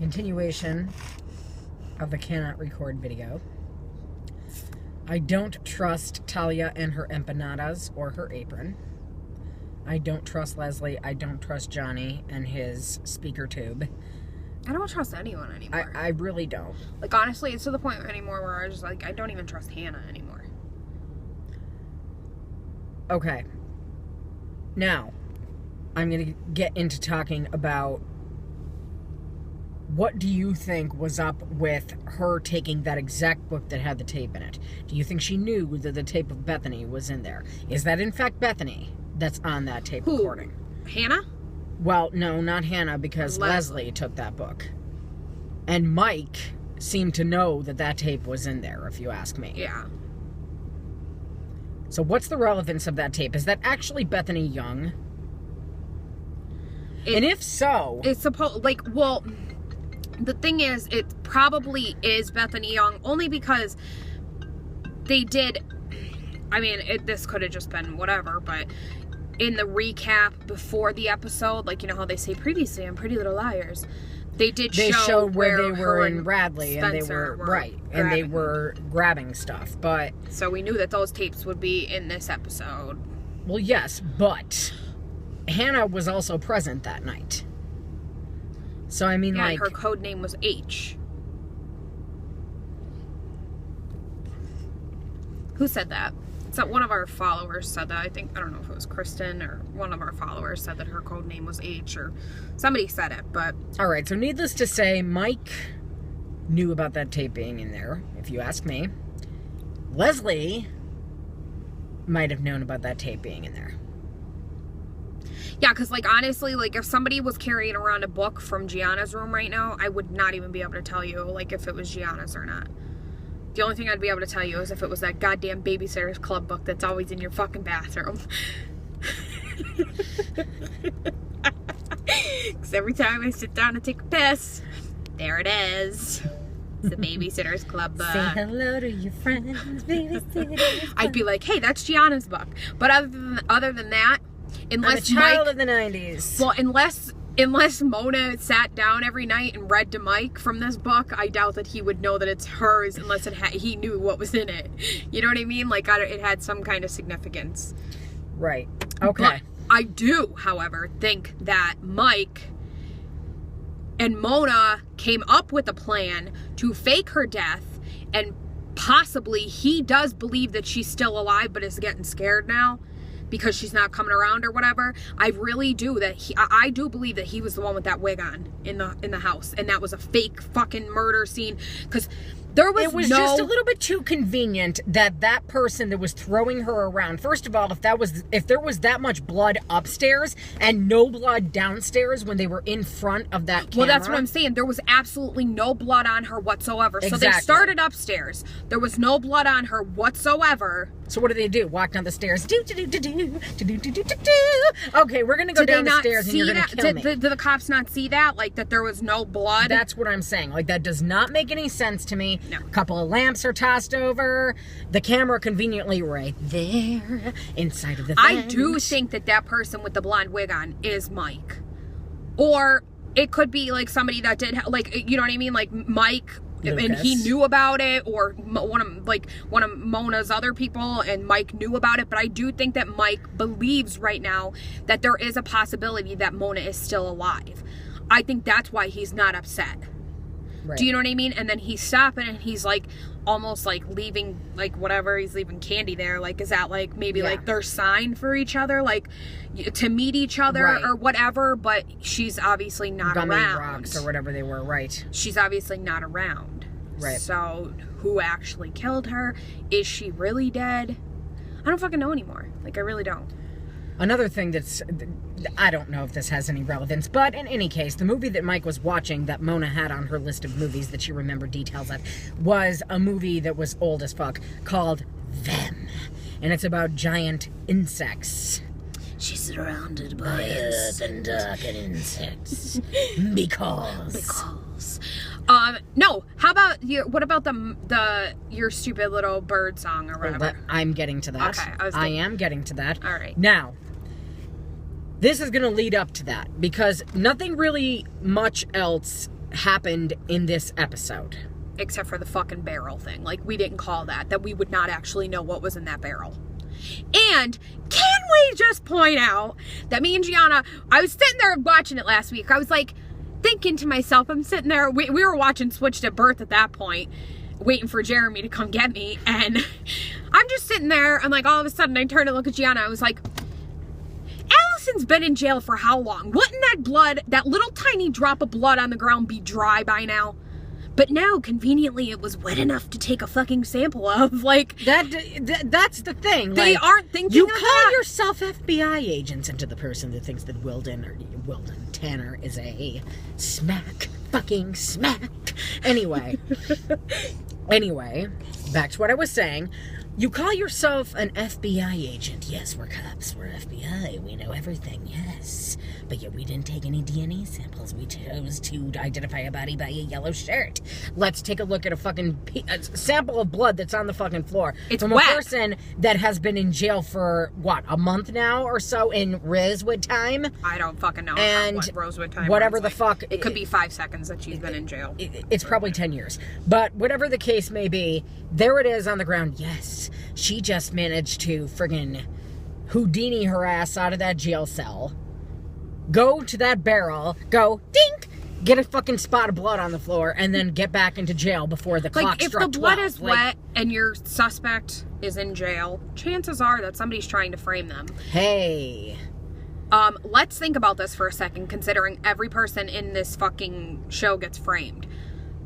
Continuation of the cannot record video. I don't trust Talia and her empanadas or her apron. I don't trust Leslie. I don't trust Johnny and his speaker tube. I don't trust anyone anymore. I really don't. Like, honestly, it's to the point anymore where I just, like, I don't even trust Hannah anymore. Okay. Now, I'm going to get into talking about what do you think was up with her taking that exact book that had the tape in it? Do you think she knew that the tape of Bethany was in there? Is that in fact Bethany that's on that tape recording? Hannah? Well, no, not Hannah, because Leslie took that book. And Mike seemed to know that that tape was in there, if you ask me. Yeah. So what's the relevance of that tape? Is that actually Bethany Young? And if so... It's supposed... Like, well... The thing is, it probably is Bethany Young, only because they did... I mean, this could have just been whatever, but... In the recap before the episode, like, you know how they say previously on Pretty Little Liars, they showed where they were in Radley, and they were right, and they were grabbing stuff. But so we knew that those tapes would be in this episode. Well, yes, but Hannah was also present that night. So I mean, like, her code name was H. Who said that? So one of our followers said that. I don't know if it was Kristen or one of our followers said that her code name was H, or somebody said it, but... Alright, so needless to say, Mike knew about that tape being in there, if you ask me. Leslie might have known about that tape being in there. Yeah, because, like, honestly, like, if somebody was carrying around a book from Gianna's room right now, I would not even be able to tell you, like, if it was Gianna's or not. The only thing I'd be able to tell you is if it was that goddamn Babysitter's Club book that's always in your fucking bathroom. Because every time I sit down to take a piss, there it is. It's the Babysitter's Club book. Say hello to your friends, Babysitter's I'd be like, hey, that's Gianna's book. But other than that, unless I'm a child of the 90s. Well, unless Mona sat down every night and read to Mike from this book, I doubt that he would know that it's hers unless he knew what was in it. You know what I mean? Like, it had some kind of significance. Right. Okay. But I do, however, think that Mike and Mona came up with a plan to fake her death, and possibly he does believe that she's still alive but is getting scared now because she's not coming around or whatever. I really do I do believe that he was the one with that wig on in the house, and that was a fake fucking murder scene, because it was just a little bit too convenient that person that was throwing her around. First of all, if there was that much blood upstairs and no blood downstairs when they were in front of that camera. Well, that's what I'm saying. There was absolutely no blood on her whatsoever. Exactly. So they started upstairs. There was no blood on her whatsoever. So what do? Walk down the stairs. Okay, we're gonna go down the stairs and you're gonna kill me. Did the cops not see that? Like, that there was no blood? That's what I'm saying. Like, that does not make any sense to me. No. A couple of lamps are tossed over. The camera conveniently right there inside of the vent. I do think that person with the blonde wig on is Mike. Or it could be, like, somebody that did, like, you know what I mean? Like, Mike... Lucas. And he knew about it, or one of Mona's other people, and Mike knew about it. But I do think that Mike believes right now that there is a possibility that Mona is still alive. I think that's why he's not upset. Right. Do you know what I mean? And then he's stopping and he's like almost like leaving, like, whatever, he's leaving candy there. Like, is that like maybe like their sign for each other, like to meet each other or whatever? But she's obviously not Gummy around. rocks or whatever they were, right? She's obviously not around. Right. So who actually killed her? Is she really dead? I don't fucking know anymore. Like, I really don't. Another thing I don't know if this has any relevance, but in any case, the movie that Mike was watching that Mona had on her list of movies that she remembered details of was a movie that was old as fuck called Them. And it's about giant insects. She's surrounded by earth and dark and insects. Because. No. How about what about your stupid little bird song or whatever? Well, I'm getting to that. Okay. I am getting to that. All right. Now, this is going to lead up to that because nothing really much else happened in this episode. Except for the fucking barrel thing. Like, we didn't call that we would not actually know what was in that barrel. And can we just point out that me and Gianna, I was sitting there watching it last week. I was like, thinking to myself, I'm sitting there, we were watching Switched at Birth at that point, waiting for Jeremy to come get me, and I'm just sitting there, and like, all of a sudden, I turn to look at Gianna, I was like, Allison's been in jail for how long? Wouldn't that blood, that little tiny drop of blood on the ground be dry by now? But now, conveniently, it was wet enough to take a fucking sample of. Like, that's the thing. They like, aren't thinking you of call that. yourself FBI agents into the person that thinks that Wilden Tanner is a fucking smack. Anyway, back to what I was saying. You call yourself an FBI agent. Yes, we're cops. We're FBI. We know everything. Yes. But yet we didn't take any DNA samples. We chose to identify a body by a yellow shirt. Let's take a look at a fucking sample of blood that's on the fucking floor. It's from wet. a person that has been in jail for, what, a month now or so in Rosewood time? I don't fucking know And what Rosewood time whatever runs the like. fuck. It could be 5 seconds that she's been in jail. It's probably 10 years. But whatever the case may be, there it is on the ground. Yes, she just managed to friggin' Houdini her ass out of that jail cell. Go to that barrel, go, dink, get a fucking spot of blood on the floor, and then get back into jail before the clock struck 12. If the blood is wet and your suspect is in jail, chances are that somebody's trying to frame them. Hey. Let's think about this for a second, considering every person in this fucking show gets framed.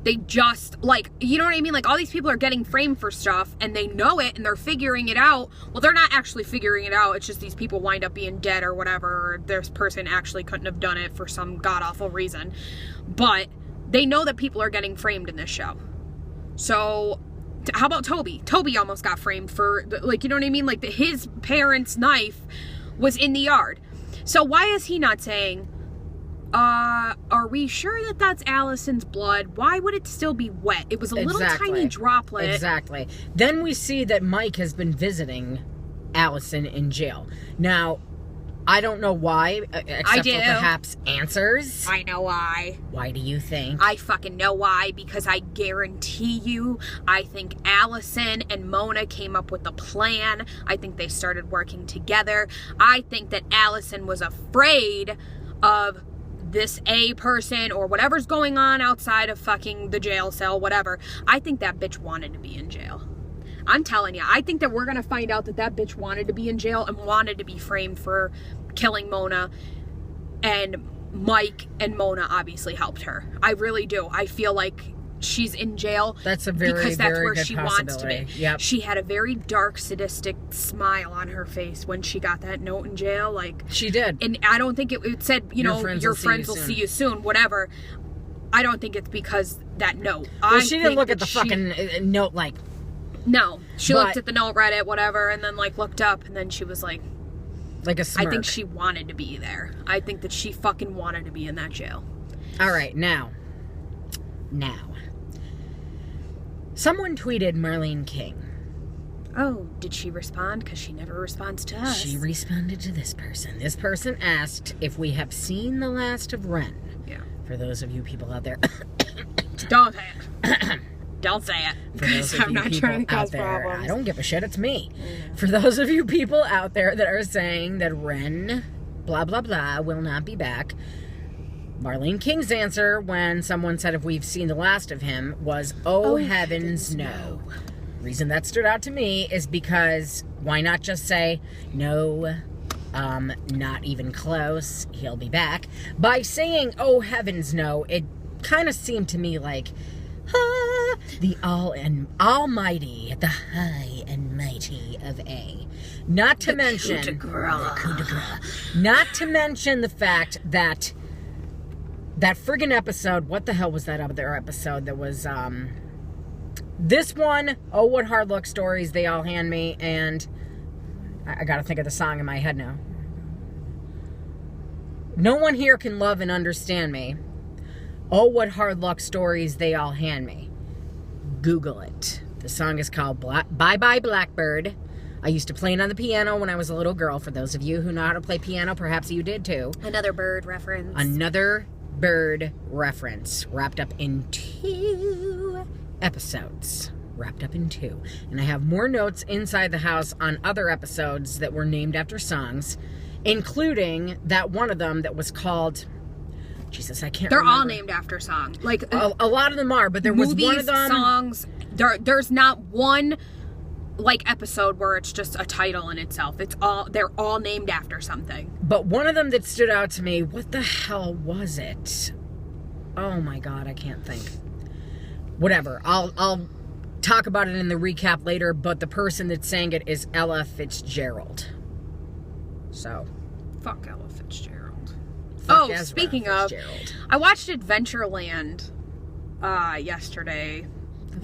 They just, like, you know what I mean? Like, all these people are getting framed for stuff, and they know it, and they're figuring it out. Well, they're not actually figuring it out. It's just these people wind up being dead or whatever, or this person actually couldn't have done it for some god-awful reason. But they know that people are getting framed in this show. So, how about Toby? Toby almost got framed for, like, you know what I mean? Like, his parents' knife was in the yard. So why is he not saying, are we sure that that's Allison's blood? Why would it still be wet? It was a little tiny droplet. Exactly. Then we see that Mike has been visiting Allison in jail. Now, I don't know why, except for perhaps answers. I know why. Why do you think? I fucking know why, because I guarantee you, I think Allison and Mona came up with a plan. I think they started working together. I think that Allison was afraid of this A person or whatever's going on outside of fucking the jail cell, whatever. I think that bitch wanted to be in jail. I'm telling you, I think that we're going to find out that that bitch wanted to be in jail and wanted to be framed for killing Mona. And Mike and Mona obviously helped her. I really do. I feel like she's in jail because that's where good she wants to be. Yep. She had a very dark, sadistic smile on her face when she got that note in jail. Like, she did. And I don't think it said, your friends will see you soon, whatever. I don't think it's because that note. Well, she didn't look at the fucking note like... No. She looked at the note, read it, whatever, and then, like, looked up, and then she was like... Like a smirk. I think she wanted to be there. I think that she fucking wanted to be in that jail. All right, now. Someone tweeted Marlene King. Oh, did she respond? Because she never responds to us. She responded to this person. This person asked if we have seen the last of Ren. Yeah. For those of you people out there. Don't say it. Don't say it. For those of I'm you not people trying to out cause there, problems. I don't give a shit, it's me. For those of you people out there that are saying that Ren, blah, blah, blah, will not be back, Marlene King's answer when someone said if we've seen the last of him was, oh heavens, no. Reason that stood out to me is because why not just say, no, not even close, he'll be back. By saying, oh heavens, no, it kind of seemed to me like, the almighty, the high and mighty of A. Not to mention the coup de grace. Not to mention the fact that that friggin' episode, what the hell was that other episode that was this one, Oh What Hard Luck Stories They All Hand Me, and I gotta think of the song in my head now. No One Here Can Love and Understand Me. Oh, What Hard Luck Stories They All Hand Me. Google it. The song is called Bye Bye Blackbird. I used to play it on the piano when I was a little girl. For those of you who know how to play piano, perhaps you did too. Another bird reference. Another Bird reference wrapped up in 2 episodes. Wrapped up in 2. And I have more notes inside the house on other episodes that were named after songs, including that one of them that was called... Jesus, I can't remember. They're all named after songs. Like a lot of them are, but there was one of them... songs. There's not one like episode where it's just a title in itself. They're all named after something. But one of them that stood out to me, what the hell was it? Oh my God, I can't think. Whatever. I'll talk about it in the recap later, but the person that sang it is Ella Fitzgerald. So. Fuck Ella Fitzgerald. Fuck Ezra speaking of, Fitzgerald. I watched Adventureland yesterday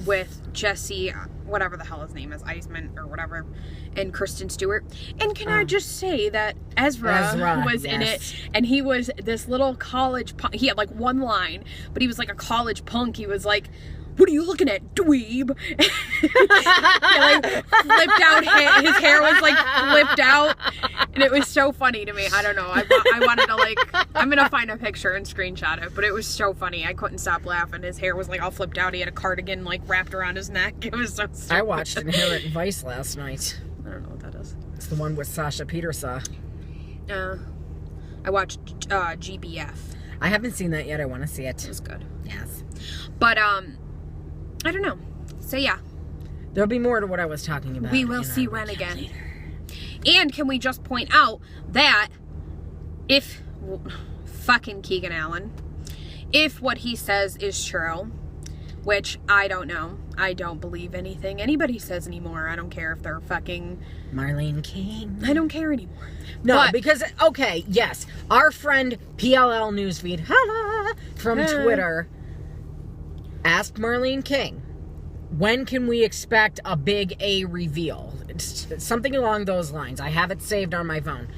with Jesse, whatever the hell his name is, Eisman or whatever, and Kristen Stewart. And can I just say that Ezra was in it, and he was this little college punk. He had like one line, but he was like a college punk. He was like, "What are you looking at, dweeb?" He like flipped out. His hair was like flipped out, and it was so funny to me. I don't know. I wanted to like. I'm gonna find a picture and screenshot it, but it was so funny. I couldn't stop laughing. His hair was like all flipped out. He had a cardigan like wrapped around his neck. It was so stupid. I watched Inherent Vice last night. I don't know what that is. It's the one with Sasha Peterson. I watched GBF. I haven't seen that yet. I want to see it. It was good. Yes. But I don't know. So yeah. There'll be more to what I was talking about. We will see Ren again. And can we just point out that if fucking Keegan Allen, if what he says is true, which I don't know, I don't believe anything anybody says anymore. I don't care if they're fucking Marlene King. I don't care anymore. No, but, because, okay, yes, our friend PLL Newsfeed from Twitter asked Marlene King, when can we expect a big A reveal? It's something along those lines. I have it saved on my phone.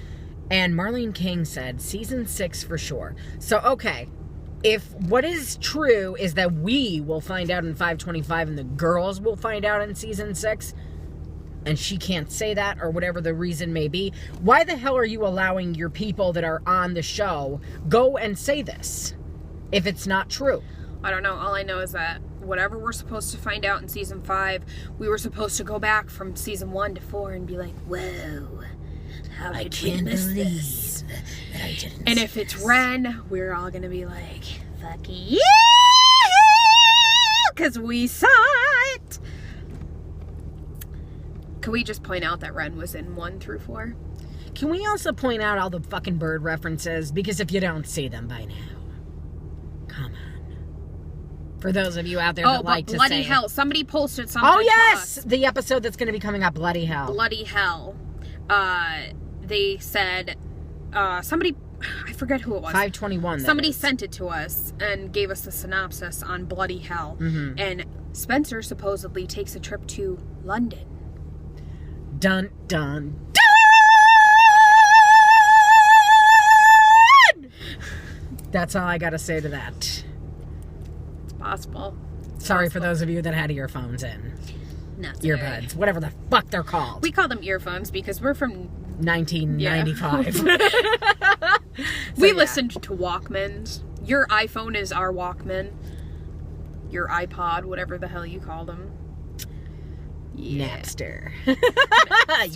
And Marlene King said, season 6 for sure. So, okay, if what is true is that we will find out in 525 and the girls will find out in season 6, and she can't say that or whatever the reason may be, why the hell are you allowing your people that are on the show go and say this if it's not true? I don't know. All I know is that whatever we're supposed to find out in season 5, we were supposed to go back from season 1 to 4 and be like, whoa, how did we miss this? That I didn't. And if it's Ren, we're all gonna be like, fuck you, because we saw it. Can we just point out that Ren was in 1 through 4? Can we also point out all the fucking bird references? Because if you don't see them by now, come on. For those of you out there that like to say... Oh, Bloody Hell. Somebody posted something Oh, yes! to us. The episode that's going to be coming up, Bloody Hell. Bloody Hell. They said... somebody... I forget who it was. 521, Somebody sent it to us and gave us a synopsis on Bloody Hell. Mm-hmm. And Spencer supposedly takes a trip to London. Dun, dun, dun! That's all I got to say to that. Possible. Sorry for those of you that had earphones in. Not Earbuds. Whatever the fuck they're called. We call them earphones because we're from 1995. We listened to Walkmans. Your iPhone is our Walkman. Your iPod, whatever the hell you call them. Yeah. Napster.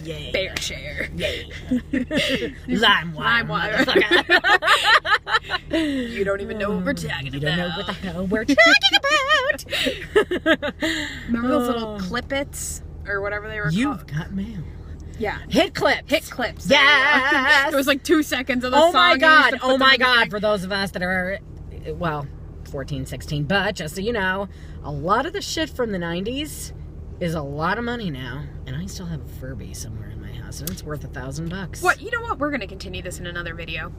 Yay. Bear share. Yay. LimeWire. You don't even know what we're talking about. You don't know what the hell we're talking about. Remember those little clippets? Or whatever they were called? You've got mail. Yeah. Hit clips. Hit clips. Yes. It was like 2 seconds of the song. Oh my God. and you used to put Oh them my in the God. thing. For those of us that are, well, 14, 16. But just so you know, a lot of the shit from the 90s is a lot of money now. And I still have a Furby somewhere in my house. And it's worth $1,000. What? You know what? We're going to continue this in another video.